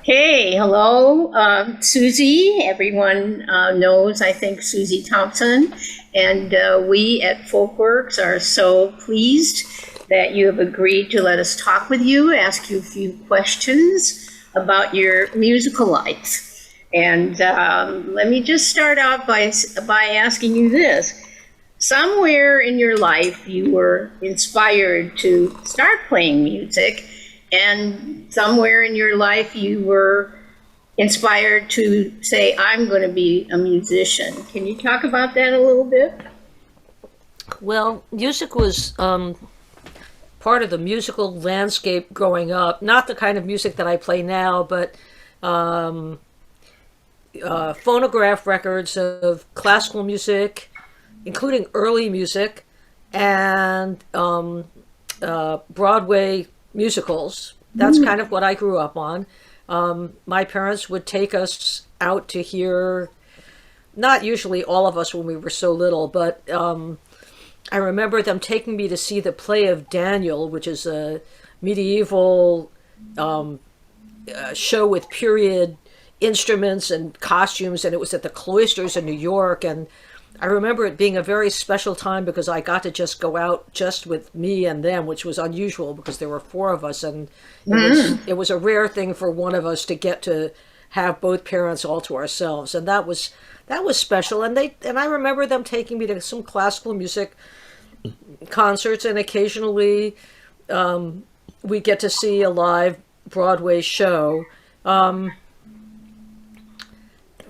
Hey, hello, Suzy. Everyone knows, I think, Suzy Thompson. And we at FolkWorks are so pleased that you have agreed to let us talk with you, ask you a few questions about your musical life. And let me just start out by asking you this. Somewhere in your life, you were inspired to start playing music, and somewhere in your life, you were inspired to say, I'm going to be a musician. Can you talk about that a little bit? Well, music was part of the musical landscape growing up. Not the kind of music that I play now, but um, phonograph records of classical music, including early music, and Broadway musicals. That's kind of what I grew up on. My parents would take us out to hear, not usually all of us when we were so little, but I remember them taking me to see the play of Daniel, which is a medieval show with period instruments and costumes, and it was at the cloisters in New York. And I remember it being a very special time because I got to just go out just with me and them, which was unusual because there were four of us, and it was a rare thing for one of us to get to have both parents all to ourselves, and that was special. And I remember them taking me to some classical music concerts, and occasionally we get to see a live Broadway show.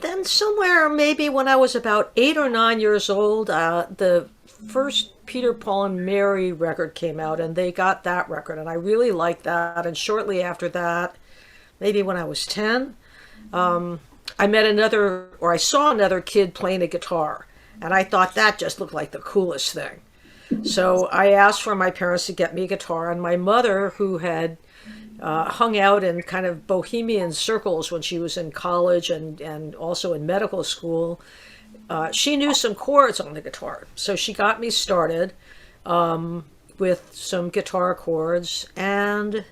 Then somewhere, maybe when I was about 8 or 9 years old, the first Peter, Paul, and Mary record came out, and they got that record, and I really liked that. And shortly after that, maybe when I was 10, I met another, or I saw another kid playing a guitar, and I thought that just looked like the coolest thing. So I asked for my parents to get me a guitar, and my mother, who had hung out in kind of bohemian circles when she was in college and also in medical school, she knew some chords on the guitar. So she got me started with some guitar chords. And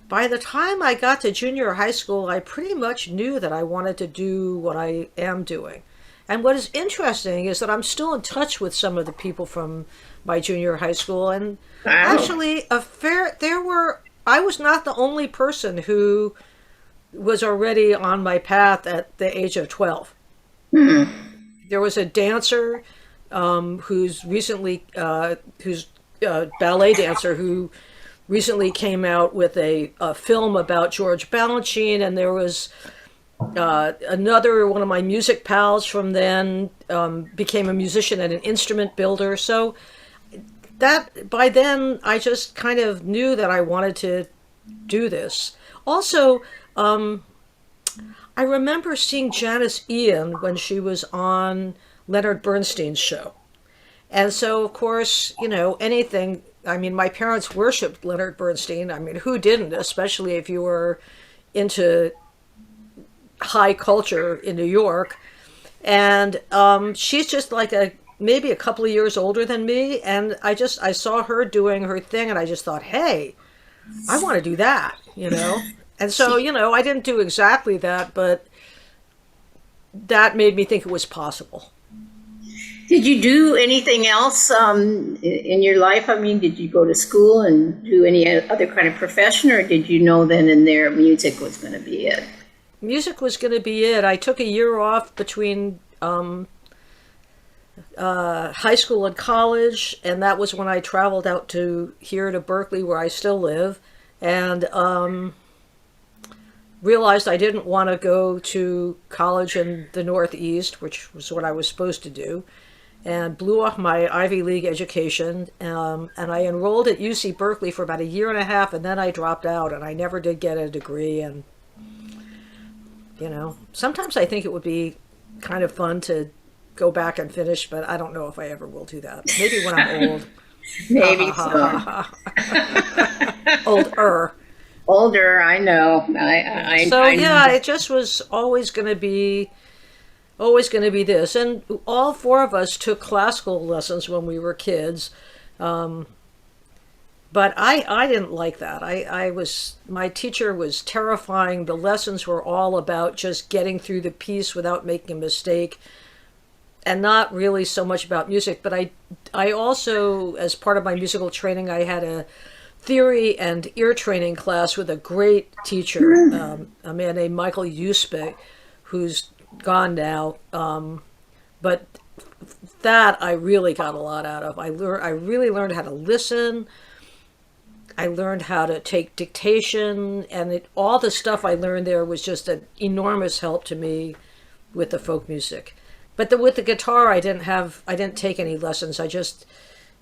by the time I got to junior high school, I pretty much knew that I wanted to do what I am doing. And what is interesting is that I'm still in touch with some of the people from my junior high school. And Wow. actually, I was not the only person who was already on my path at the age of 12. There was a dancer who's ballet dancer who recently came out with a film about George Balanchine, and there was another one of my music pals from then became a musician and an instrument builder. So that by then I just kind of knew that I wanted to do this. Also, I remember seeing Janice Ian when she was on Leonard Bernstein's show. And so, of course, anything. I mean, my parents worshipped Leonard Bernstein. I mean, who didn't, especially if you were into high culture in New York. And she's just like maybe a couple of years older than me. And I saw her doing her thing, and I just thought, hey, I want to do that. And so, I didn't do exactly that, but that made me think it was possible. Did you do anything else in your life? I mean, did you go to school and do any other kind of profession, or did you know then and there music was going to be it? Music was going to be it. I took a year off between high school and college, and that was when I traveled out to here to Berkeley, where I still live, and realized I didn't want to go to college in the Northeast, which was what I was supposed to do, and blew off my Ivy League education. And I enrolled at UC Berkeley for about a year and a half, and then I dropped out, and I never did get a degree. And sometimes I think it would be kind of fun to go back and finish, but I don't know if I ever will do that. Maybe when I'm old. Ha Maybe ha ha so. ha ha. Older. Older, I know. So I know yeah, that. it just was always going to be this. And all four of us took classical lessons when we were kids. But I didn't like that. My teacher was terrifying. The lessons were all about just getting through the piece without making a mistake, and not really so much about music. But I also, as part of my musical training, I had a theory and ear training class with a great teacher, a man named Michael Uspe, who's gone now. But that I really got a lot out of. I really learned how to listen. I learned how to take dictation, and all the stuff I learned there was just an enormous help to me with the folk music. But with the guitar, I didn't take any lessons. I just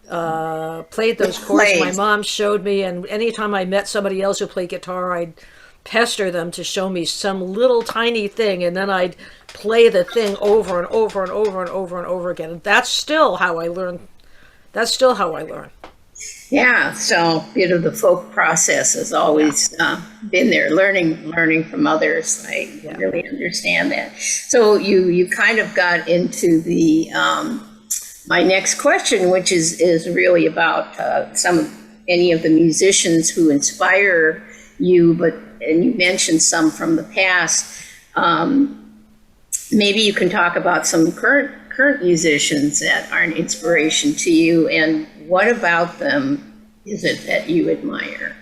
played those chords my mom showed me, and anytime I met somebody else who played guitar, I'd pester them to show me some little tiny thing, and then I'd play the thing over and over and over and over and over again. And that's still how I learn. Yeah, so bit of the folk process has always been there, learning from others. I really understand that. So you kind of got into the my next question, which is really about any of the musicians who inspire you, and you mentioned some from the past. Maybe you can talk about some current musicians that are an inspiration to you, and what about them is it that you admire?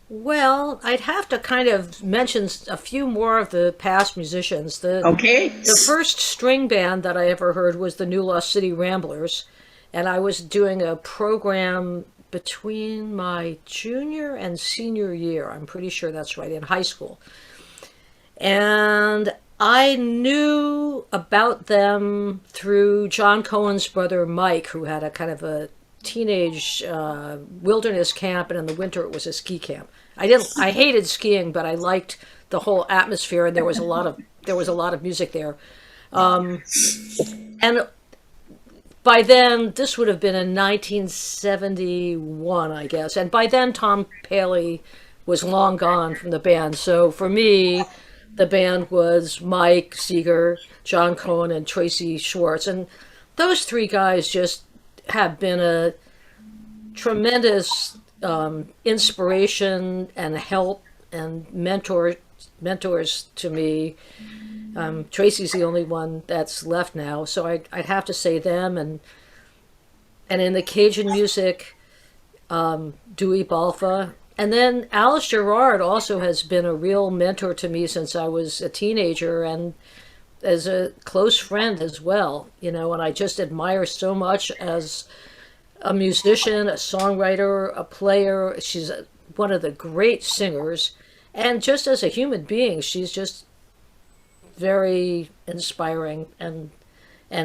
Well, I'd have to kind of mention a few more of the past musicians. Okay. The first string band that I ever heard was the New Lost City Ramblers, and I was doing a program between my junior and senior year. I'm pretty sure that's right, in high school. And I knew about them through John Cohen's brother Mike, who had a kind of a teenage wilderness camp, and in the winter it was a ski camp. I hated skiing, but I liked the whole atmosphere, and there was a lot of music there. And by then, this would have been in 1971, I guess. And by then, Tom Paley was long gone from the band. So for me, the band was Mike Seeger, John Cohen, and Tracy Schwartz. And those three guys just have been a tremendous inspiration and help and mentors to me. Tracy's the only one that's left now, so I'd have to say them. And in the Cajun music, Dewey Balfa. And then Alice Gerrard also has been a real mentor to me since I was a teenager, and as a close friend as well, and I just admire so much as a musician, a songwriter, a player. She's one of the great singers, and just as a human being, she's just very inspiring and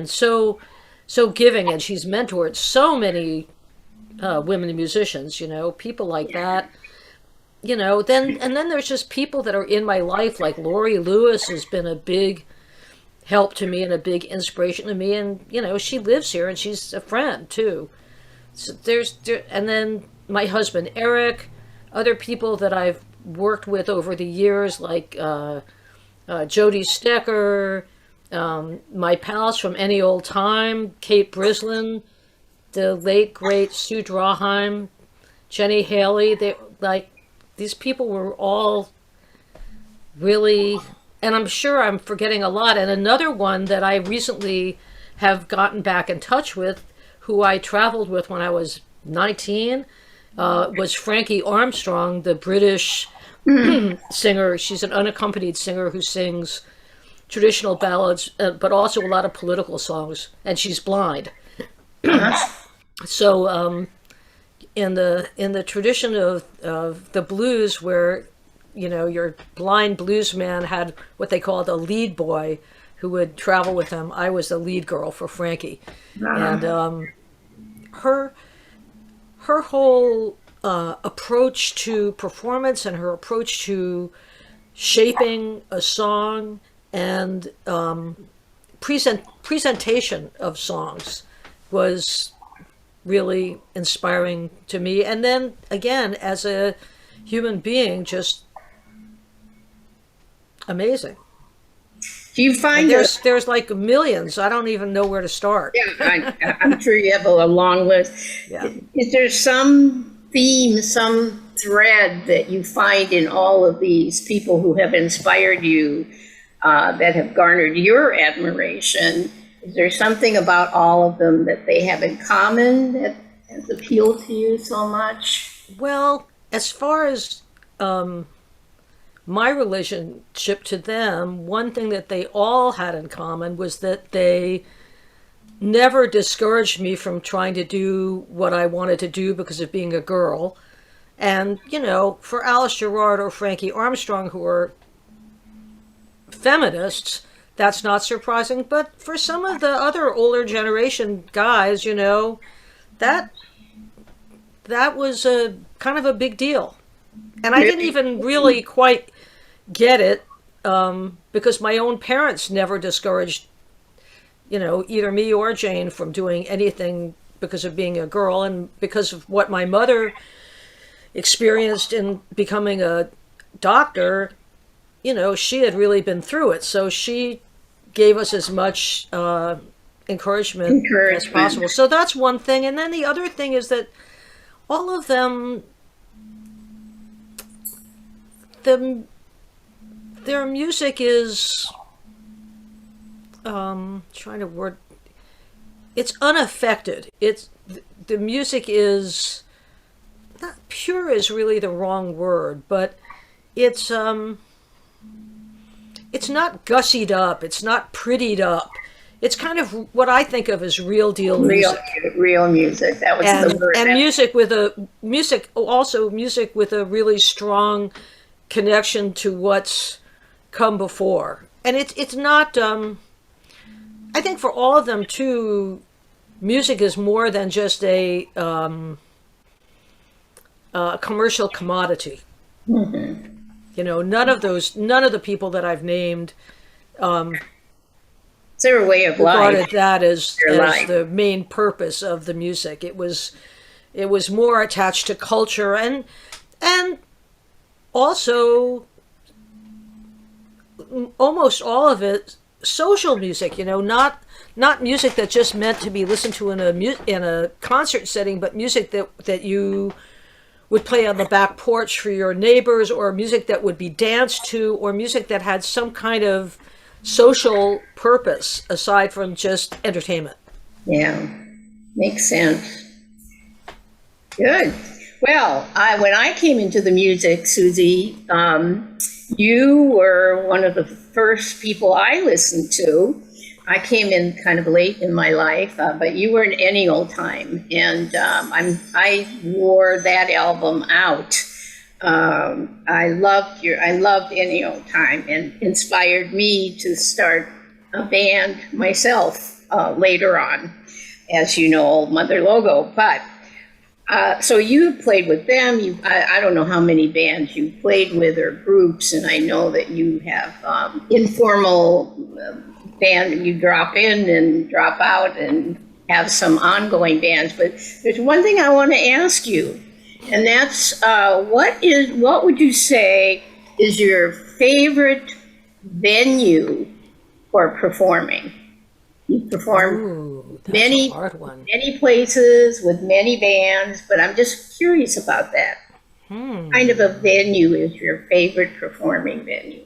so giving, and she's mentored so many women musicians, people like that. Then there's just people that are in my life, like Laurie Lewis has been a big help to me and a big inspiration to me, and she lives here and she's a friend too. So and then my husband Eric, other people that I've worked with over the years, like Jody Stecker, my pals from Any Old Time, Kate Brislin, the late great Sue Draheim, Jenny Haley. These people were all really, and I'm sure I'm forgetting a lot. And another one that I recently have gotten back in touch with, who I traveled with when I was 19, was Frankie Armstrong, the British singer. She's an unaccompanied singer who sings traditional ballads, but also a lot of political songs, and she's blind. So in the tradition of the blues, where your blind blues man had what they called a lead boy who would travel with him, I was the lead girl for Frankie. And her whole approach to performance and her approach to shaping a song and presentation of songs was really inspiring to me. And then again, as a human being, just amazing. Do you find there's like millions? I don't even know where to start. Yeah, I'm sure you have a long list. Yeah. Is there some theme, some thread that you find in all of these people who have inspired you, that have garnered your admiration? Is there something about all of them that they have in common that has appealed to you so much? Well, as far as my relationship to them, one thing that they all had in common was that they never discouraged me from trying to do what I wanted to do because of being a girl. And, you know, for Alice Gerrard or Frankie Armstrong, who are feminists, that's not surprising. But for some of the other older generation guys, you know, that was a kind of a big deal. And I didn't even really quite get it, because my own parents never discouraged, you know, either me or Jane from doing anything because of being a girl, and because of what my mother experienced in becoming a doctor. You know, she had really been through it, so she gave us as much encouragement as possible. So that's one thing. And then the other thing is that all of them, their music is, trying to word, it's unaffected. The music is not pure, is really the wrong word, but it's not gussied up, it's not prettied up. It's kind of what I think of as real deal music. Real music. That was the word. And music with a really strong connection to what's come before. And it's not, I think for all of them too, music is more than just a commercial commodity. Mm-hmm. You know, none of the people that I've named, it's their way of regarded life. that as the main purpose of the music. It was more attached to culture and also almost all of it social music. You know, not music that just meant to be listened to in a concert setting, but music that you would play on the back porch for your neighbors, or music that would be danced to, or music that had some kind of social purpose aside from just entertainment. Yeah, makes sense. Good. Well, when I came into the music, Suzy, you were one of the first people I listened to. I came in kind of late in my life, but you were in Any Old Time, and I wore that album out. I loved Any Old Time, and inspired me to start a band myself later on, as you know, Old Mother Logo. But so you played with them. I don't know how many bands you played with or groups, and I know that you have informal band. You drop in and drop out and have some ongoing bands. But there's one thing I want to ask you, and that's what would you say is your favorite venue for performing? You perform many places with many bands, but I'm just curious about that. What kind of a venue is your favorite performing venue?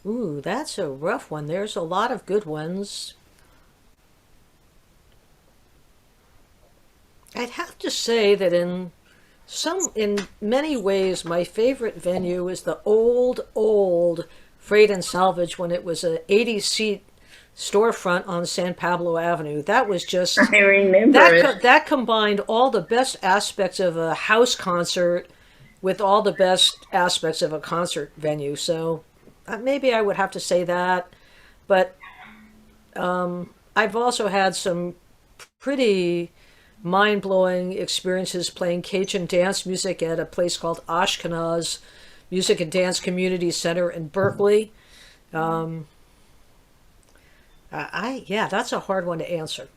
Ooh, that's a rough one. There's a lot of good ones. I'd have to say that in many ways, my favorite venue is the old Freight and Salvage, when it was an 80-seat storefront on San Pablo Avenue. That was just, I remember it. That combined all the best aspects of a house concert with all the best aspects of a concert venue. So maybe I would have to say that. But I've also had some pretty mind-blowing experiences playing Cajun dance music at a place called Ashkenaz Music and Dance Community Center in Berkeley. That's a hard one to answer.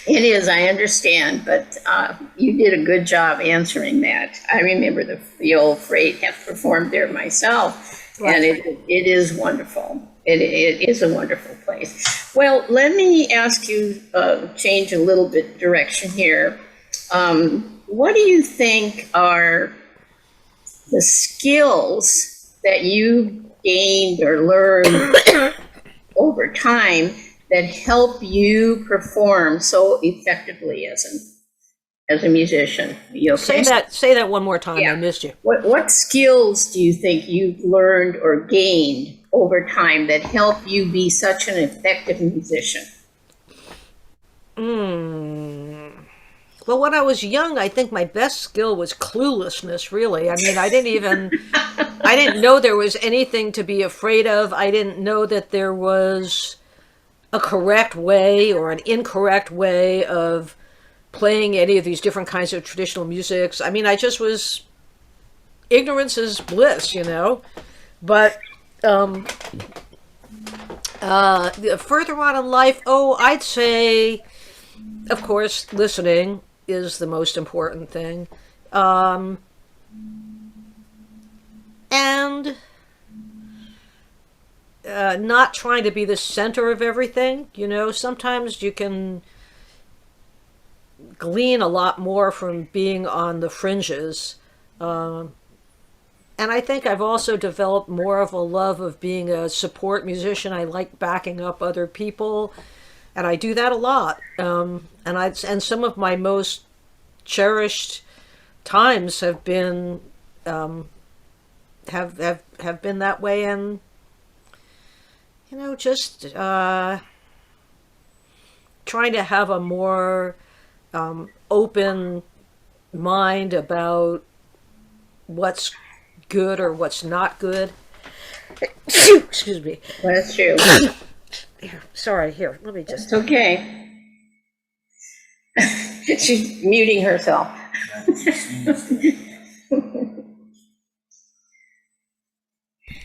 It is, I understand, but you did a good job answering that. I remember the old Freight, have performed there myself, right. And it is wonderful. It is a wonderful place. Well, let me ask you, change a little bit direction here. What do you think are the skills that you gained or learned over time that help you perform so effectively as a musician? You okay? Say that one more time. I Yeah. missed you. What skills do you think you've learned or gained over time that help you be such an effective musician? Well, when I was young, I think my best skill was cluelessness, really. I mean, I didn't know there was anything to be afraid of. I didn't know that there was a correct way or an incorrect way of playing any of these different kinds of traditional musics. I mean, I just was, ignorance is bliss, you know? But further on in life, I'd say, of course, listening is the most important thing. And not trying to be the center of everything. You know, sometimes you can glean a lot more from being on the fringes. And I think I've also developed more of a love of being a support musician. I like backing up other people, and I do that a lot. And some of my most cherished times have been have been that way, and you know, just trying to have a more open mind about what's good or what's not good. Excuse me. Well, that's true. Sorry, here, let me just. It's okay. She's muting herself.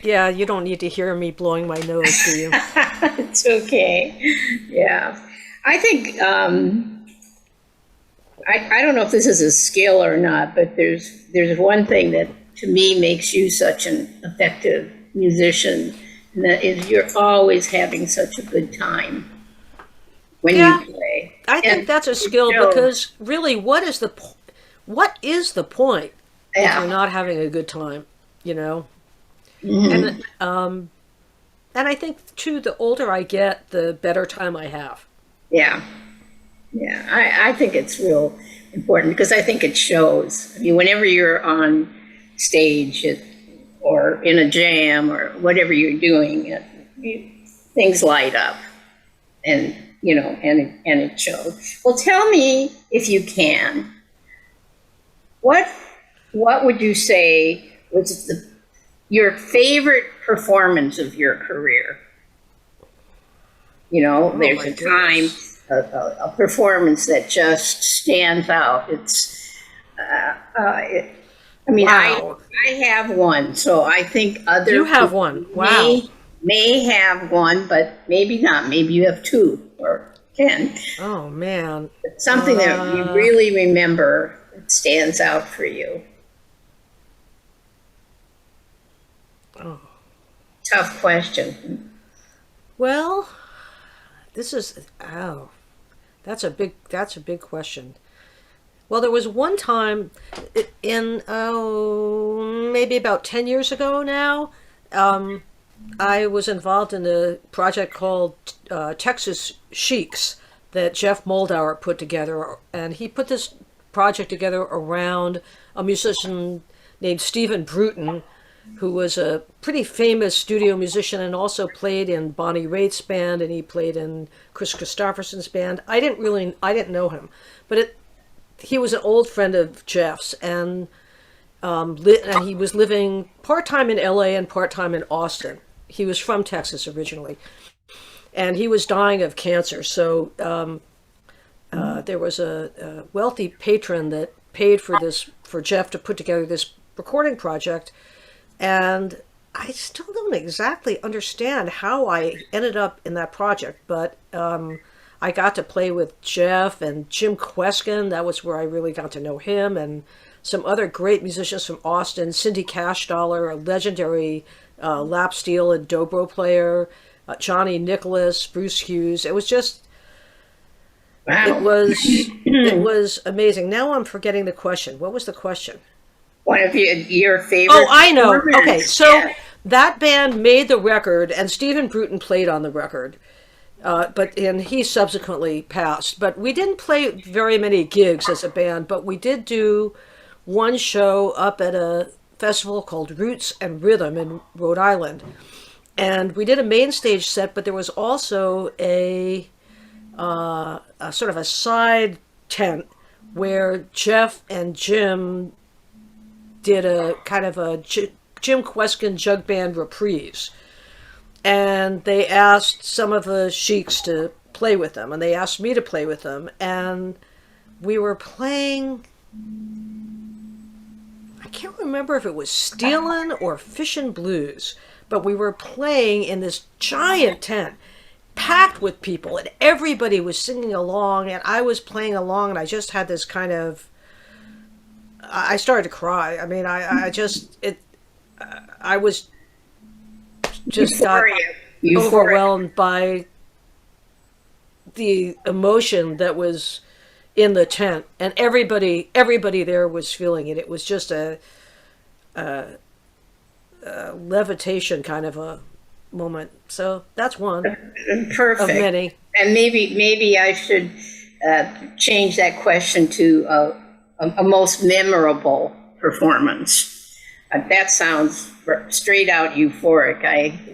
Yeah, you don't need to hear me blowing my nose, do you? It's okay. Yeah. I think, I don't know if this is a skill or not, but there's one thing that to me makes you such an effective musician, and that is you're always having such a good time when Yeah, you play. I think And that's a skill you know, because really, what is the point if you're yeah. not having a good time? You know, Mhm. and I think too, the older I get, the better time I have. Yeah. Yeah. I think it's real important because I think it shows. I mean, whenever you're on stage or in a jam or whatever you're doing, things light up, and you know, and it shows. Well, tell me if you can. What what would you say was your favorite performance of your career? You know, Oh there's my a time, goodness! a performance that just stands out. I mean, Wow, I have one, so I think you other have people one. Wow. may have one, but maybe not. Maybe you have two or 10. Oh man. Something that you Uh, really remember that stands out for you. oh. Tough question. Well, this is that's a big question. Well, there was one time in maybe about 10 years ago now. I was involved in a project called Texas Sheiks that Jeff Moldauer put together, and he put this project together around a musician named Stephen Bruton, who was a pretty famous studio musician and also played in Bonnie Raitt's band, and he played in Chris Christopherson's band. I didn't know him, but he was an old friend of Jeff's, and and he was living part time in L.A. and part time in Austin. He was from Texas originally, and he was dying of cancer. So there was a wealthy patron that paid for Jeff to put together this recording project, and I still don't exactly understand how I ended up in that project, but I got to play with Jeff and Jim Kweskin. That was where I really got to know him, and some other great musicians from Austin. Cindy Cashdollar, a legendary lap steel and dobro player. Johnny Nicholas, Bruce Hughes. It was just It Wow. was amazing. Now I'm forgetting the question. What was the question? One of your Oh, favorite I know. Okay, performers. so Yeah. that band made the record, and Stephen Bruton played on the record. And he subsequently passed. But we didn't play very many gigs as a band, but we did do one show up at a festival called Roots and Rhythm in Rhode Island. And we did a main stage set, but there was also a sort of a side tent where Jeff and Jim did a kind of a Jim Kweskin jug band reprise. And they asked some of the sheiks to play with them, and they asked me to play with them. And we were playing, I can't remember if it was Steelin' or Fishin' Blues, but we were playing in this giant tent, packed with people, and everybody was singing along, and I was playing along, and I just had this kind of, I started to cry. I mean, I was just got overwhelmed by the emotion that was in the tent, and everybody there was feeling it. It was just a levitation kind of a moment. So that's one Perfect. of many. And maybe I should change that question to a most memorable performance. That sounds straight out euphoric.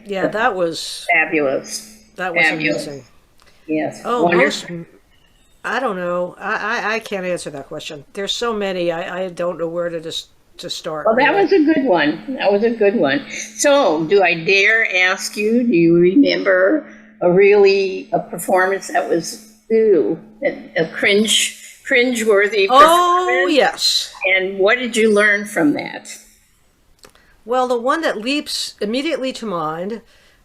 That was Fabulous. amazing. Yes. Oh, Wonderful. I don't know. I can't answer that question. There's so many. I don't know where to start. Well, that was a good one. That was a good one. So, do I dare ask you? Do you remember a performance that was a cringe-worthy performance? Oh, yes. And what did you learn from that? Well, the one that leaps immediately to mind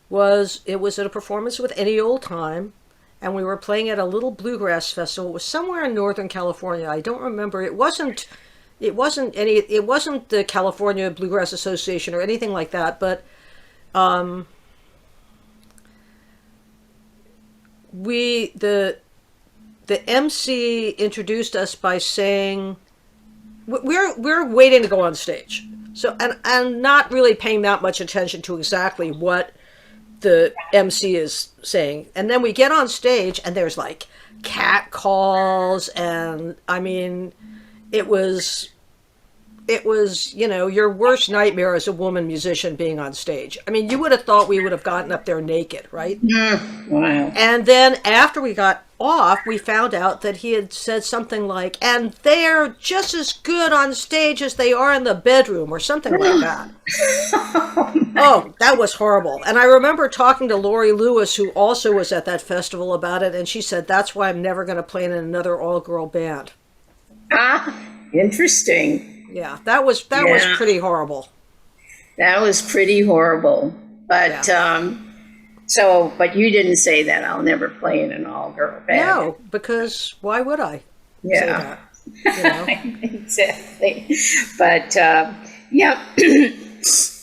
was at a performance with Any Old Time, and we were playing at a little bluegrass festival. It was somewhere in Northern California. I don't remember. It wasn't the California Bluegrass Association or anything like that, but the MC introduced us by saying we're waiting to go on stage. So and not really paying that much attention to exactly what the MC is saying. And then we get on stage and there's like cat calls, and I mean it was, your worst nightmare as a woman musician being on stage. I mean, you would have thought we would have gotten up there naked, right? Wow. And then after we got off, we found out that he had said something like, and they're just as good on stage as they are in the bedroom, or something like that. Oh, that was horrible. And I remember talking to Lori Lewis, who also was at that festival, about it, and she said, that's why I'm never going to play in another all-girl band. Interesting. Yeah, that was pretty horrible. That was pretty horrible. But but you didn't say that I'll never play in an all-girl band. No, because why would I say that? Exactly. But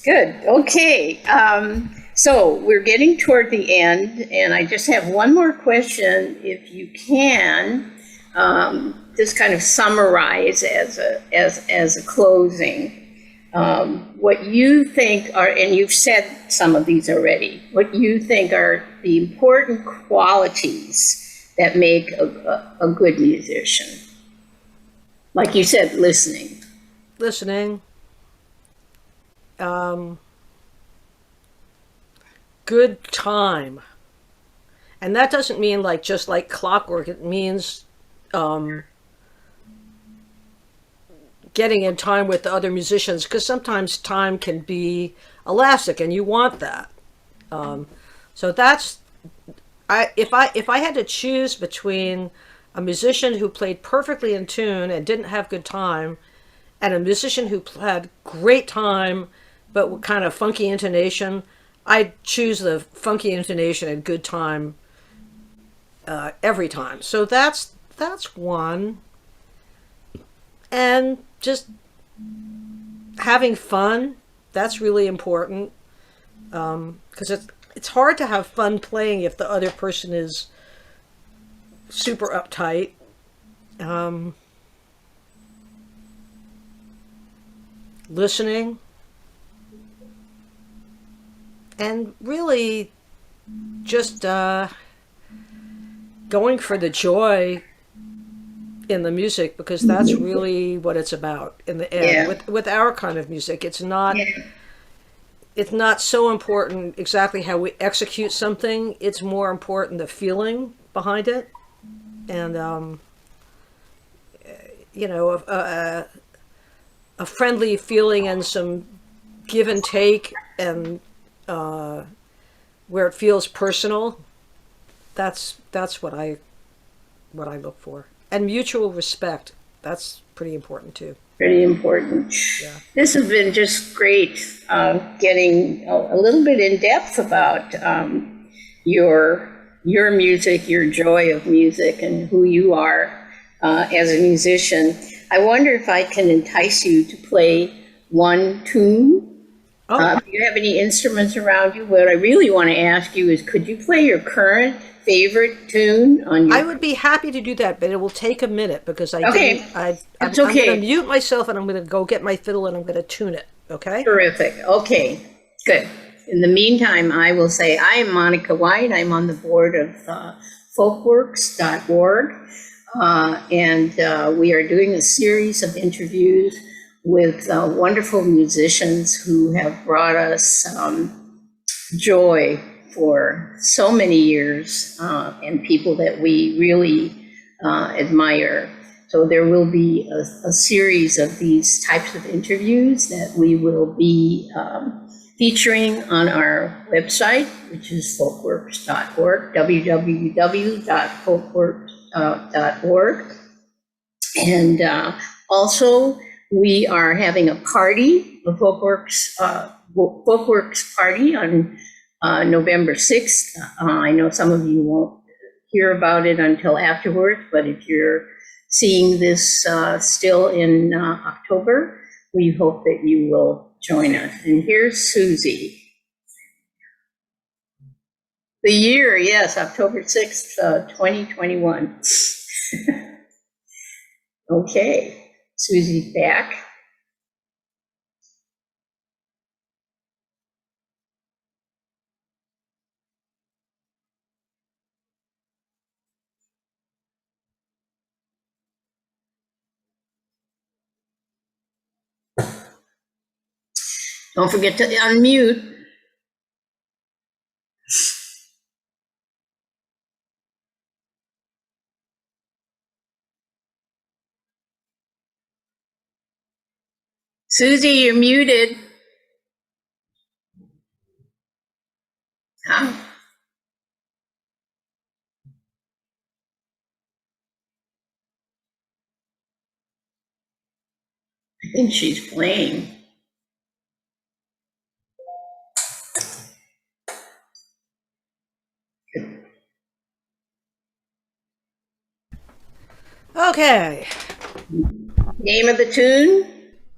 good. Okay. So we're getting toward the end, and I just have one more question, if you can. Just kind of summarize as a closing, what you think are, and you've said some of these already, what you think are the important qualities that make a good musician. Like you said, listening. Good time. And that doesn't mean just like clockwork. It means getting in time with the other musicians, because sometimes time can be elastic and you want that. So that's, if I had to choose between a musician who played perfectly in tune and didn't have good time, and a musician who had great time but with kind of funky intonation, I'd choose the funky intonation and good time every time. So that's one. And just having fun, that's really important, because it's hard to have fun playing if the other person is super uptight. Listening, and really just going for the joy in the music, because that's really what it's about in the end. Yeah. With our kind of music, Yeah. it's not so important exactly how we execute something. It's more important the feeling behind it, and you know, a friendly feeling and some give and take, and where it feels personal. That's what I look for, and mutual respect. That's pretty important too. Pretty important. Yeah. This has been just great, getting a little bit in depth about your your music, your joy of music, and who you are as a musician. I wonder if I can entice you to play one tune. Oh, Do you have any instruments around you? What I really want to ask you is, could you play your current favorite tune on I your? would be happy to do that, but it will take a minute because I Okay, didn't. that's I'm going to okay. mute myself and I'm going to go get my fiddle and I'm going to tune it. Okay. Terrific. Okay, good. In the meantime, I will say I am Monica White. I'm on the board of FolkWorks.org, and we are doing a series of interviews with wonderful musicians who have brought us joy for so many years, and people that we really admire. So there will be a series of these types of interviews that we will be featuring on our website, which is folkworks.org, www.folkworks.org. And also, we are having a party, a Folkworks party on November 6th. I know some of you won't hear about it until afterwards, but if you're seeing this still in October, we hope that you will join us. And here's Suzy. The year, yes, October 6th, 2021. Okay, Suzy's back. Don't forget to unmute. Suzy, you're muted. Huh? I think she's playing. Okay. Name of the tune?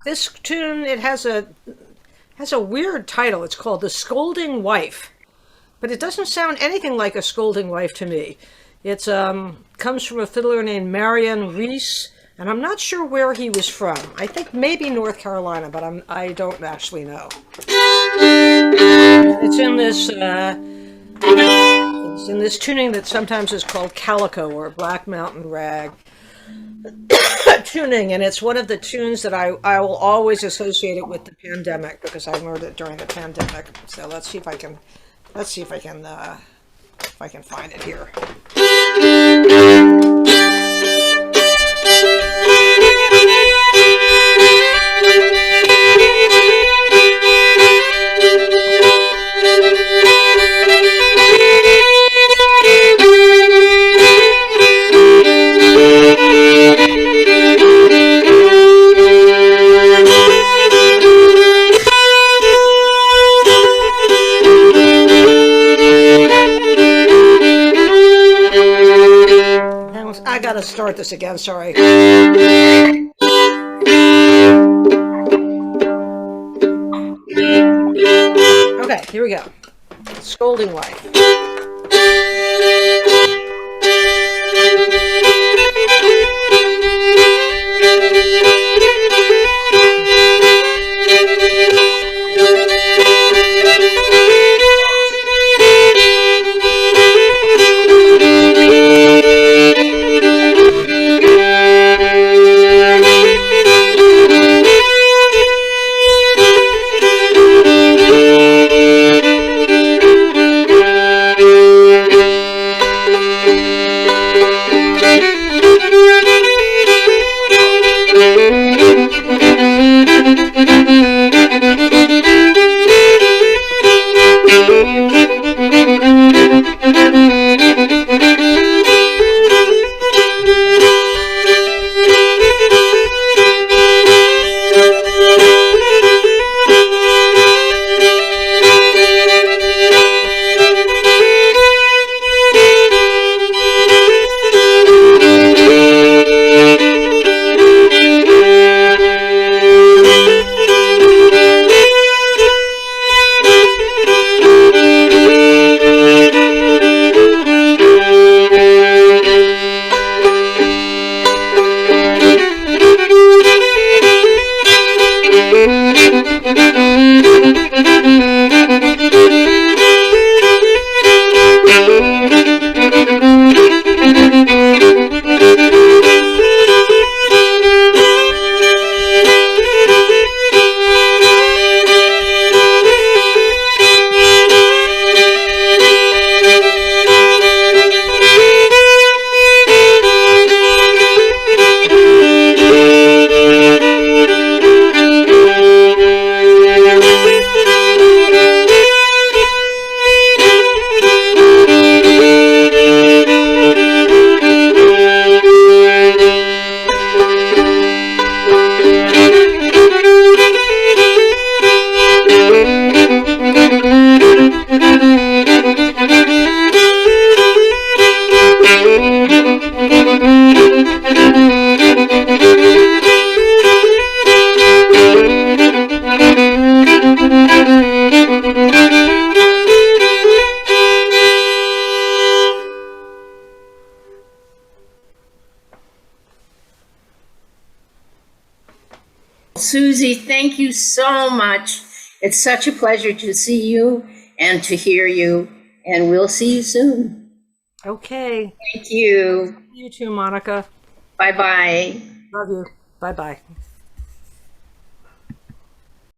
This tune, it has a weird title. It's called "The Scolding Wife," but it doesn't sound anything like a scolding wife to me. It's comes from a fiddler named Marion Reese, and I'm not sure where he was from. I think maybe North Carolina, but I don't actually know. It's in this tuning that sometimes is called calico or Black Mountain Rag tuning, and it's one of the tunes that I will always associate it with the pandemic because I learned it during the pandemic. So let's see if I can find it here. I gotta start this again, sorry. Okay, here we go. Scolding wife. Suzy, thank you so much. It's such a pleasure to see you and to hear you, and we'll see you soon. Okay. Thank you. You too, Monica. Bye-bye. Love you. Bye-bye.